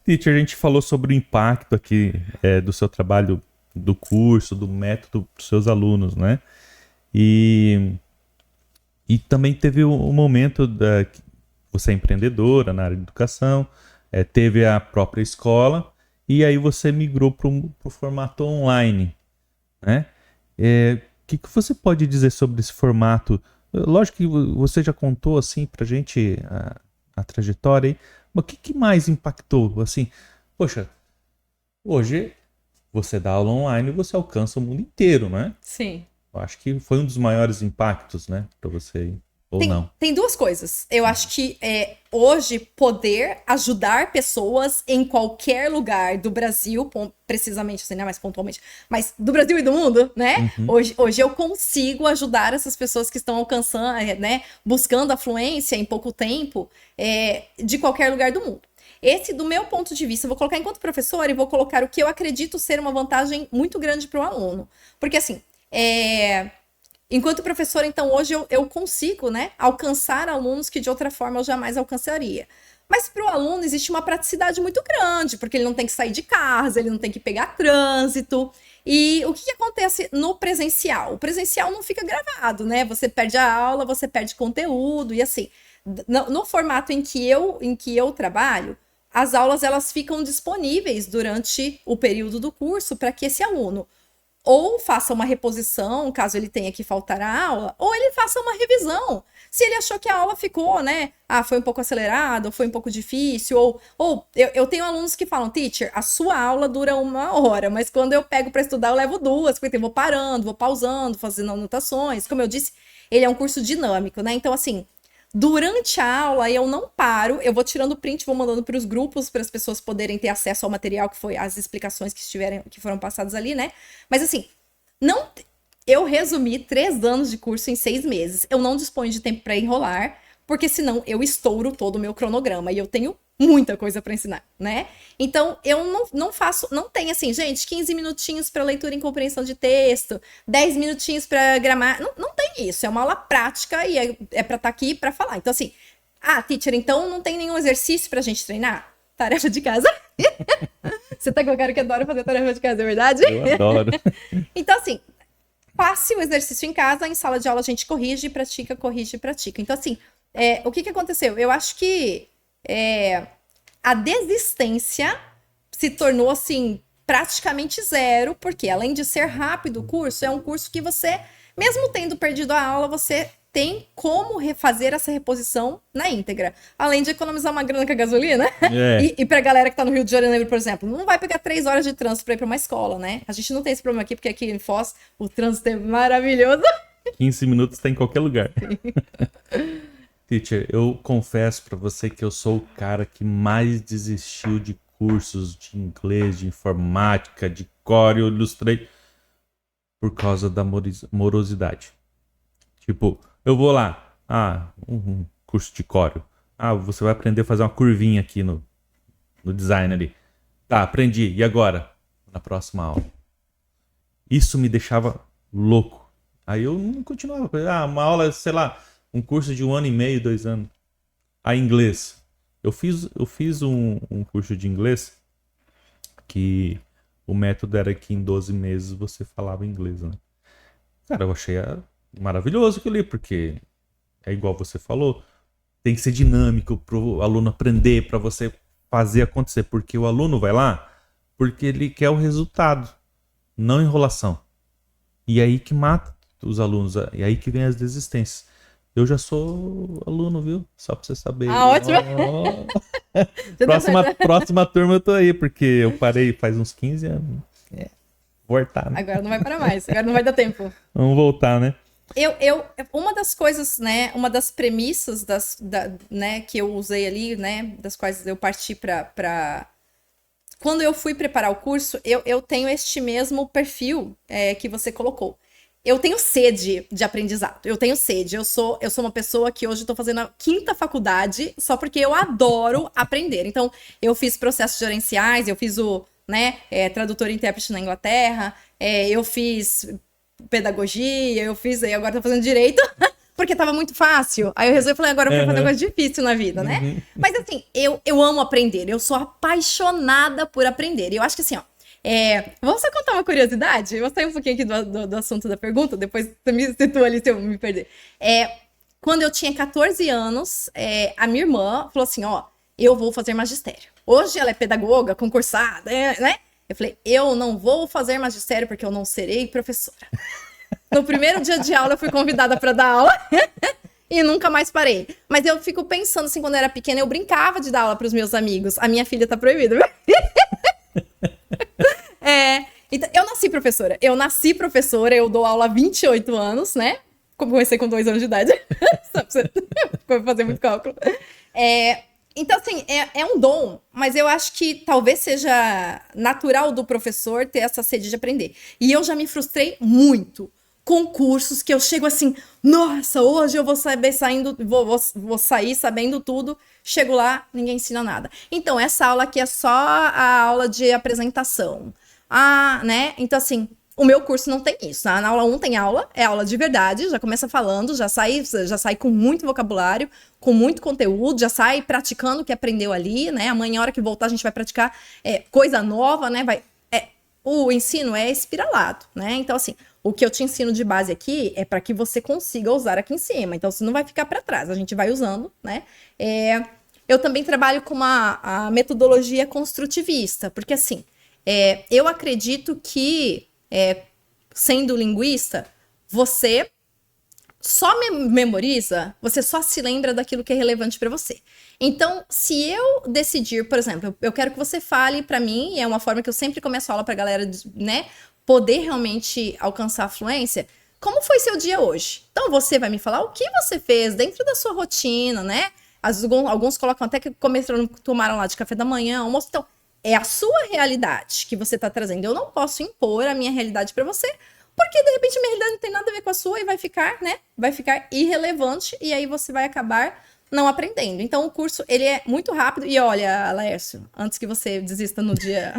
Teacher, a gente falou sobre o impacto aqui do seu trabalho, do curso, do método dos seus alunos, né? E também teve um momento que você é empreendedora na área de educação, teve a própria escola, e aí você migrou para o formato online, né? Que você pode dizer sobre esse formato? Lógico que você já contou assim pra gente a trajetória aí, mas o que mais impactou? Assim, poxa, hoje você dá aula online e você alcança o mundo inteiro, né? Sim. Eu acho que foi um dos maiores impactos, né, para você, ou não? Tem duas coisas. Eu acho que hoje poder ajudar pessoas em qualquer lugar do Brasil, precisamente, assim, né, mais pontualmente, mas do Brasil e do mundo, né? Hoje eu consigo ajudar essas pessoas que estão alcançando, né, buscando a fluência em pouco tempo, de qualquer lugar do mundo. Esse, do meu ponto de vista, eu vou colocar enquanto professora e vou colocar o que eu acredito ser uma vantagem muito grande para o aluno. Porque, assim, enquanto professora, então, hoje eu consigo, né, alcançar alunos que de outra forma eu jamais alcançaria. Mas para o aluno existe uma praticidade muito grande, porque ele não tem que sair de casa, ele não tem que pegar trânsito. E o que acontece no presencial? O presencial não fica gravado, né? Você perde a aula, você perde conteúdo e assim. No formato em que eu trabalho, as aulas elas ficam disponíveis durante o período do curso para que esse aluno ou faça uma reposição, caso ele tenha que faltar a aula, ou ele faça uma revisão. Se ele achou que a aula ficou, né? Foi um pouco acelerada, ou foi um pouco difícil, ou eu tenho alunos que falam, teacher, a sua aula dura 1 hora, mas quando eu pego para estudar eu levo 2, porque eu vou parando, vou pausando, fazendo anotações. Como eu disse, ele é um curso dinâmico, né? Então, assim, durante a aula, eu não paro, eu vou tirando print, vou mandando para os grupos, para as pessoas poderem ter acesso ao material que foi as explicações que foram passadas ali, né? Mas assim, eu resumi 3 anos de curso em 6 meses. Eu não disponho de tempo para enrolar, porque senão eu estouro todo o meu cronograma e eu tenho muita coisa para ensinar, né? Então, eu não tem assim, gente, 15 minutinhos para leitura e compreensão de texto, 10 minutinhos para gramática, não tem isso, é uma aula prática e é para estar aqui para falar. Então, assim, teacher, então não tem nenhum exercício pra gente treinar? Tarefa de casa. Você tá com a cara que adora fazer tarefa de casa, é verdade? Eu adoro. Então, assim, faça o exercício em casa, em sala de aula a gente corrige, pratica, corrige, pratica. Então, assim, o que aconteceu? Eu acho que a desistência se tornou, assim, praticamente zero, porque além de ser rápido o curso, é um curso que você, mesmo tendo perdido a aula, você tem como refazer essa reposição na íntegra. Além de economizar uma grana com a gasolina. E pra galera que tá no Rio de Janeiro, por exemplo, não vai pegar 3 horas de trânsito pra ir pra uma escola, né? A gente não tem esse problema aqui, porque aqui em Foz o trânsito é maravilhoso. 15 minutos tá em qualquer lugar. Teacher, eu confesso pra você que eu sou o cara que mais desistiu de cursos de inglês, de informática, de Core, Illustrator, por causa da morosidade. Tipo, eu vou lá, um curso de Core. Você vai aprender a fazer uma curvinha aqui no design ali. Tá, aprendi. E agora? Na próxima aula. Isso me deixava louco. Aí eu não continuava. Uma aula, sei lá, um curso de 1 ano e meio, 2 anos. Inglês. Eu fiz um curso de inglês que o método era que em 12 meses você falava inglês, né? Cara, eu achei maravilhoso aquilo ali, porque é igual você falou, tem que ser dinâmico pro aluno aprender, para você fazer acontecer, porque o aluno vai lá porque ele quer o resultado, não enrolação. E aí que mata os alunos, e aí que vem as desistências. Eu já sou aluno, viu? Só pra você saber. Ótimo! Próxima turma eu tô aí, porque eu parei faz uns 15 anos. Voltar, né? Agora não vai parar mais, agora não vai dar tempo. Vamos voltar, né? Uma das coisas, né, uma das premissas né, que eu usei ali, né, das quais eu parti para quando eu fui preparar o curso, eu tenho este mesmo perfil que você colocou. Eu tenho sede de aprendizado, eu tenho sede. Eu sou uma pessoa que hoje estou fazendo a 5ª faculdade só porque eu adoro aprender. Então, eu fiz processos gerenciais, eu fiz tradutor e intérprete na Inglaterra, eu fiz pedagogia, agora tô fazendo direito, porque tava muito fácil. Aí eu resolvi, falei, agora eu quero fazer coisa difícil na vida, né? Mas assim, eu amo aprender, eu sou apaixonada por aprender. E eu acho que assim, vamos só contar uma curiosidade? Eu vou sair um pouquinho aqui do assunto da pergunta, depois você me situa ali se eu me perder. Quando eu tinha 14 anos, a minha irmã falou assim, eu vou fazer magistério. Hoje ela é pedagoga, concursada, né? Eu falei, eu não vou fazer magistério porque eu não serei professora. No primeiro dia de aula eu fui convidada para dar aula e nunca mais parei. Mas eu fico pensando assim, quando eu era pequena, eu brincava de dar aula para os meus amigos. A minha filha tá proibida. Então, eu nasci professora, eu dou aula há 28 anos, né? Comecei com 2 anos de idade. Só pra você fazer muito cálculo. Então, assim, é um dom, mas eu acho que talvez seja natural do professor ter essa sede de aprender. E eu já me frustrei muito com cursos que eu chego assim, nossa, hoje eu vou vou sair sabendo tudo. Chego lá, ninguém ensina nada. Então, essa aula aqui é só a aula de apresentação. Né? Então, assim, o meu curso não tem isso. Na aula 1 tem aula, é aula de verdade, já começa falando, já sai com muito vocabulário, com muito conteúdo, já sai praticando o que aprendeu ali, né? Amanhã, a hora que voltar, a gente vai praticar coisa nova, né? O ensino é espiralado, né? Então, assim, o que eu te ensino de base aqui é para que você consiga usar aqui em cima. Então, você não vai ficar para trás, a gente vai usando, né? Eu também trabalho com a metodologia construtivista, porque, assim, eu acredito que, sendo linguista, você só memoriza, você só se lembra daquilo que é relevante para você. Então, se eu decidir, por exemplo, eu quero que você fale para mim, e é uma forma que eu sempre começo a aula para a galera, né, poder realmente alcançar a fluência, como foi seu dia hoje? Então, você vai me falar o que você fez dentro da sua rotina, né? Alguns colocam até que tomaram lá de café da manhã, almoço. Então, é a sua realidade que você está trazendo. Eu não posso impor a minha realidade para você, porque de repente a minha realidade não tem nada a ver com a sua e vai ficar, né? Vai ficar irrelevante e aí você vai acabar não aprendendo. Então o curso, ele é muito rápido. E olha, Laércio, antes que você desista no dia...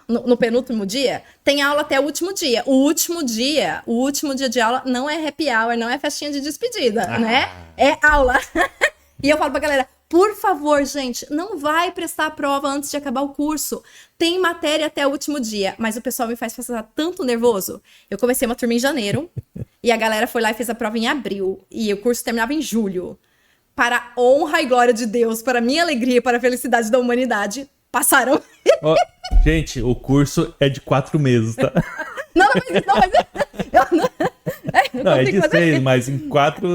no penúltimo dia, tem aula até o último dia. O último dia de aula não é happy hour, não é festinha de despedida, né? É aula. E eu falo pra galera, por favor, gente, não vai prestar a prova antes de acabar o curso. Tem matéria até o último dia, mas o pessoal me faz passar tanto nervoso. Eu comecei uma turma em janeiro e a galera foi lá e fez a prova em abril. E o curso terminava em julho. Para a honra e glória de Deus, para a minha alegria e para a felicidade da humanidade, passaram. Oh, gente, o curso é de 4 meses, tá? Não, Não, é de 6, mas em 4...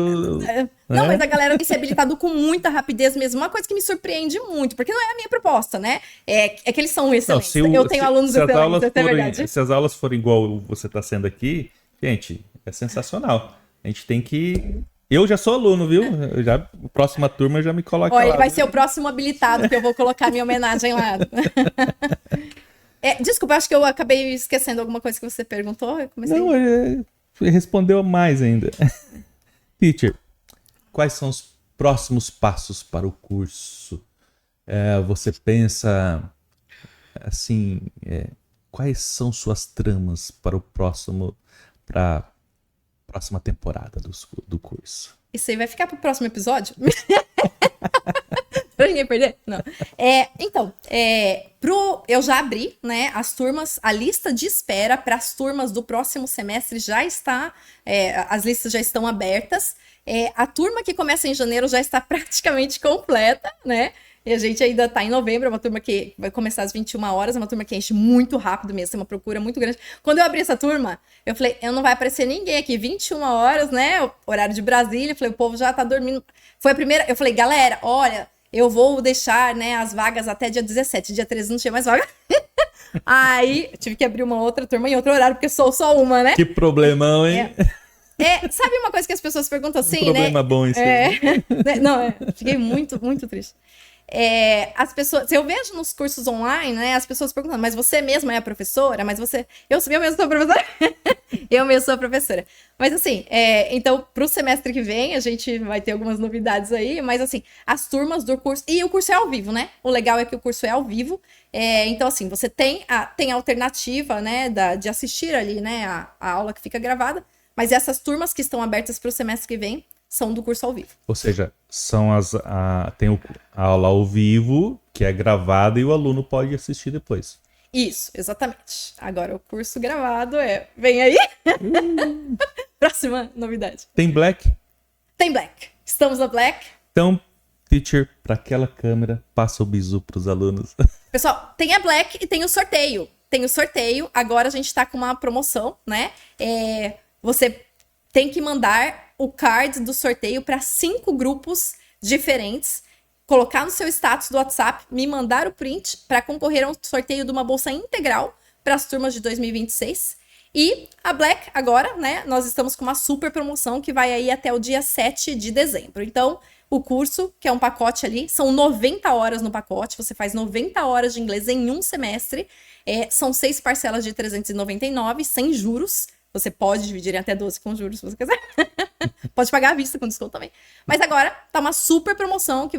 Não, mas a galera tem se habilitado com muita rapidez mesmo. Uma coisa que me surpreende muito, porque não é a minha proposta, né? É que eles são excelentes. Eu tenho alunos excelentes, é verdade. Se as aulas forem igual você está sendo aqui, gente, é sensacional. A gente tem que... Eu já sou aluno, viu? Próxima turma eu já me coloco lá. Ele vai ser o próximo habilitado que eu vou colocar minha homenagem lá. Desculpa, acho que eu acabei esquecendo alguma coisa que você perguntou. Não, respondeu mais ainda. Teacher, quais são os próximos passos para o curso? Você pensa, assim, quais são suas tramas para a próxima temporada do curso? Isso aí vai ficar para o próximo episódio? Pra ninguém perder? Não. Então, eu já abri, né, as turmas, a lista de espera para as turmas do próximo semestre já está, as listas já estão abertas. A turma que começa em janeiro já está praticamente completa, né? E a gente ainda está em novembro, é uma turma que vai começar às 21 horas, é uma turma que enche muito rápido mesmo, tem uma procura muito grande. Quando eu abri essa turma, eu falei, não vai aparecer ninguém aqui, 21 horas, né, horário de Brasília, eu falei, o povo já tá dormindo. Foi a primeira, eu falei, galera, olha, eu vou deixar, né, as vagas até dia 17, dia 13 não tinha mais vaga. Aí, tive que abrir uma outra turma em outro horário, porque sou só uma, né? Que problemão, hein? Sabe uma coisa que as pessoas perguntam assim, problema bom isso aí. Não, fiquei muito, muito triste. As pessoas, eu vejo nos cursos online, né, as pessoas perguntando, mas você mesma é a professora? Mas você... Eu mesma sou a professora? Eu mesma sou a professora. Mas assim, então, pro semestre que vem, a gente vai ter algumas novidades aí, mas assim, as turmas do curso... E o curso é ao vivo, né? O legal é que o curso é ao vivo. Então, assim, você tem a alternativa, né, de assistir ali, né, a aula que fica gravada, mas essas turmas que estão abertas pro semestre que vem são do curso ao vivo. Ou seja, tem a aula ao vivo, que é gravada, e o aluno pode assistir depois. Isso, exatamente. Agora o curso gravado vem aí. Próxima novidade. Tem Black? Tem Black. Estamos na Black. Então, teacher, para aquela câmera, passa o bizu para os alunos. Pessoal, tem a Black e tem o sorteio. Tem o sorteio. Agora a gente está com uma promoção, né? Você tem que mandar o card do sorteio para 5 grupos diferentes, colocar no seu status do WhatsApp, me mandar o print para concorrer a um sorteio de uma bolsa integral para as turmas de 2026. E a Black agora, né, nós estamos com uma super promoção que vai aí até o dia 7 de dezembro. Então, o curso, que é um pacote ali, são 90 horas no pacote, você faz 90 horas de inglês em um semestre, são 6 parcelas de 399, sem juros. Você pode dividir em até 12 com juros, se você quiser. Pode pagar à vista com desconto também. Mas agora tá uma super promoção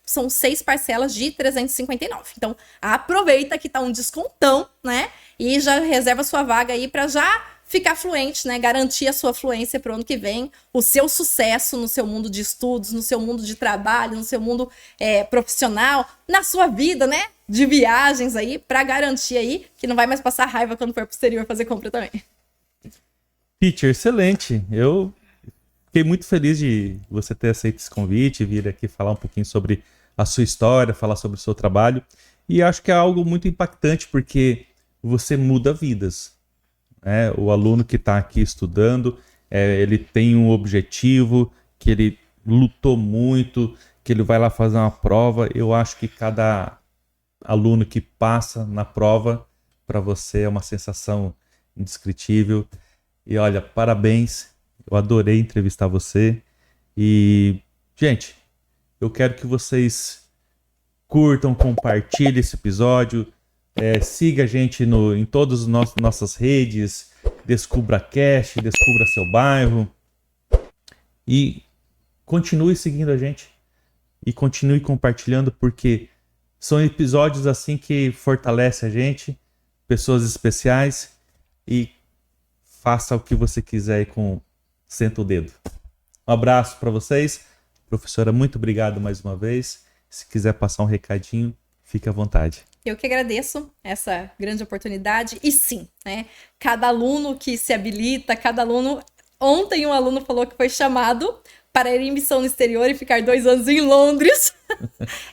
são 6 parcelas de 359. Então, aproveita que tá um descontão, né? E já reserva sua vaga aí para já ficar fluente, né? Garantir a sua fluência pro ano que vem, o seu sucesso no seu mundo de estudos, no seu mundo de trabalho, no seu mundo profissional, na sua vida, né? De viagens aí, para garantir aí que não vai mais passar raiva quando for pro exterior fazer compra também. Teacher, excelente. Eu fiquei muito feliz de você ter aceito esse convite, vir aqui falar um pouquinho sobre a sua história, falar sobre o seu trabalho. E acho que é algo muito impactante, porque você muda vidas. Né? O aluno que está aqui estudando, ele tem um objetivo, que ele lutou muito, que ele vai lá fazer uma prova. Eu acho que cada aluno que passa na prova, para você é uma sensação indescritível. E olha, parabéns, eu adorei entrevistar você. E, gente, eu quero que vocês curtam, compartilhem esse episódio, siga a gente em todas as nossas redes, Descubra Cast, Descubra Seu Bairro. E continue seguindo a gente e continue compartilhando, porque são episódios assim que fortalecem a gente, pessoas especiais, e faça o que você quiser aí senta o dedo. Um abraço para vocês. Professora, muito obrigado mais uma vez. Se quiser passar um recadinho, fique à vontade. Eu que agradeço essa grande oportunidade. E sim, né? Cada aluno que se habilita, cada aluno... Ontem um aluno falou que foi chamado para ir em missão no exterior e ficar 2 anos em Londres.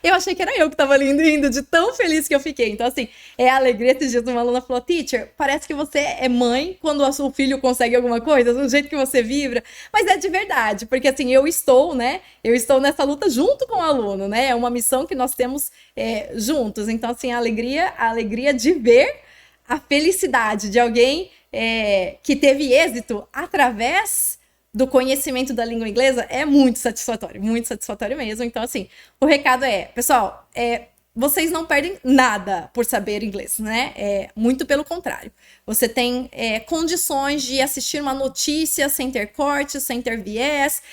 Eu achei que era eu que estava indo, de tão feliz que eu fiquei. Então, assim, é a alegria. Esses dias uma aluna falou, teacher, parece que você é mãe quando o seu filho consegue alguma coisa, do jeito que você vibra. Mas é de verdade, porque assim, eu estou nessa luta junto com o aluno, né? É uma missão que nós temos juntos. Então, assim, a alegria de ver a felicidade de alguém que teve êxito através do conhecimento da língua inglesa é muito satisfatório mesmo. Então, assim, o recado pessoal, vocês não perdem nada por saber inglês, né? Muito pelo contrário. Você tem condições de assistir uma notícia sem ter corte, sem ter viés.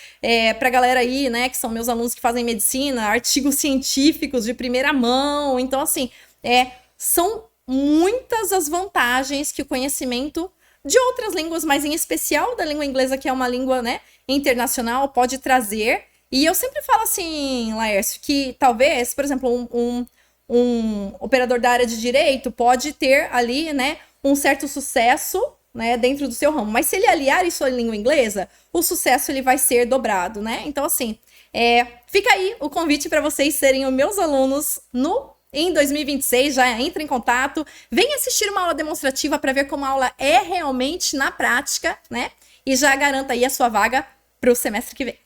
Pra galera aí, né, que são meus alunos que fazem medicina, artigos científicos de primeira mão. Então, assim, são muitas as vantagens que o conhecimento de outras línguas, mas em especial da língua inglesa, que é uma língua, né, internacional, pode trazer. E eu sempre falo assim, Laércio, que talvez, por exemplo, um operador da área de direito pode ter ali, né, um certo sucesso, né, dentro do seu ramo. Mas se ele aliar isso à língua inglesa, o sucesso ele vai ser dobrado, né? Então, assim, fica aí o convite para vocês serem os meus alunos em 2026, já entra em contato, vem assistir uma aula demonstrativa para ver como a aula é realmente na prática, né? E já garanta aí a sua vaga para o semestre que vem.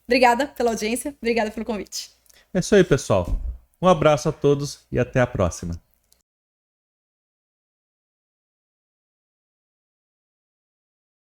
Obrigada pela audiência, obrigada pelo convite. É isso aí, pessoal. Um abraço a todos e até a próxima.